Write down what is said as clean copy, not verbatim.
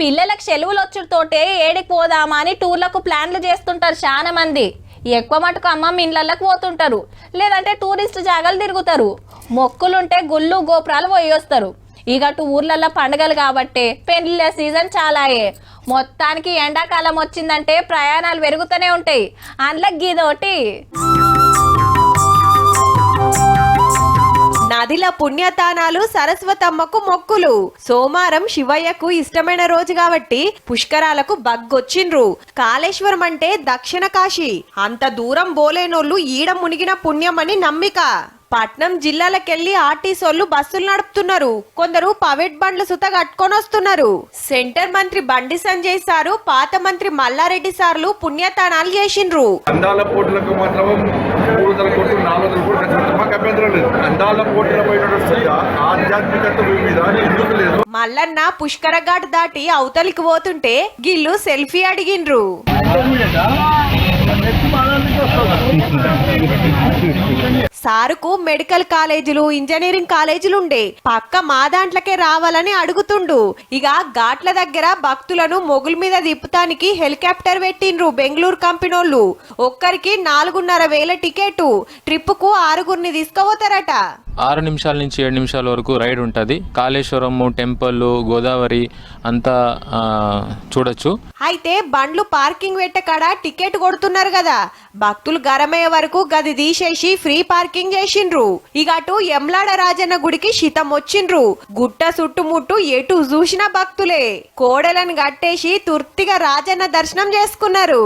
పిల్లలకు సెలవులు వచ్చుతోటే ఏడికి పోదామా అని టూర్లకు ప్లాన్లు చేస్తుంటారు చాలా మంది. ఎక్కువ మటుకు అమ్మమ్మ ఇళ్ళకి పోతుంటారు, లేదంటే టూరిస్ట్ జాగాలు తిరుగుతారు. మొక్కులుంటే గుళ్ళు గోపురాలు పోయి వస్తారు. ఇక ఊర్లలో పండుగలు కాబట్టి పెళ్లిళ్ళ సీజన్ చాలాయే. మొత్తానికి ఎండాకాలం వచ్చిందంటే ప్రయాణాలు పెరుగుతూనే ఉంటాయి. అందులో గీదోటి నదిల పుణ్యతానాలు, సరస్వతమ్మకు మొక్కులు. సోమవారం శివయ్యకు ఇష్టమైన రోజు కాబట్టి పుష్కరాలకు బగ్గొచ్చిండ్రు. కాళేశ్వరం అంటే దక్షిణ కాశీ. అంత దూరం బోలేనోళ్ళు ఈడ మునిగిన పుణ్యమని నమ్మిక. పట్నం జిల్లాలకెళ్లి ఆర్టీసోళ్లు బస్సులు నడుపుతున్నారు. కొందరు పవెట్ బండ్లు సుత కట్టుకొని వస్తున్నారు. సెంటర్ మంత్రి బండి సంజయ్ సారు, పాత మంత్రి మల్లారెడ్డి సార్లు పుణ్యతానాలు చేసిండ్రు. అందాల పోటీలకు మాత్రం 300 కోట్లు 400 కోట్లు మాకు అభ్యంతరం లేదు. అందాల పోటీల ఆధ్యాత్మికత మీద ఎందుకు లేదు. మల్లన్న పుష్కర ఘాట్ దాటి అవతలికి పోతుంటే గిల్లు సెల్ఫీ అడిగిండ్రు. సారుకు మెడికల్ కాలేజీలు, ఇంజనీరింగ్ కాలేజీలు ఉండే పక్క మా దాంట్లకే రావాలని అడుగుతుండు. ఇక ఘాట్ల దగ్గర భక్తులను మొగుల మీద దిప్పుతానికి హెలికాప్టర్ పెట్టిండ్రు బెంగళూరు కంపెనోళ్ళు. ఒక్కరికి 4,500 టికెట్. ట్రిప్ కు 6గురిని తీసుకుపోతారట. 6 నిమిషాల నుంచి 7 నిమిషాల వరకు రైడ్ ఉంటుంది. కాళేశ్వరము టెంపుల్, గోదావరి అంతా చూడొచ్చు. అయితే బండ్లు పార్కింగ్ పెట్టకాడ టికెట్ కొడుతున్నారు కదా, భక్తులు గరమయ్యే వరకు గది తీసేసి ఫ్రీ పార్కింగ్ చేసిండ్రు. ఇక అటు ఎమ్లాడ రాజన్న గుడికి శితం వచ్చిండ్రు. గుట్ట చుట్టుముట్టు ఎటు చూసిన భక్తులే. కోడలను కట్టేసి తుర్తిగా రాజన్న దర్శనం చేసుకున్నారు.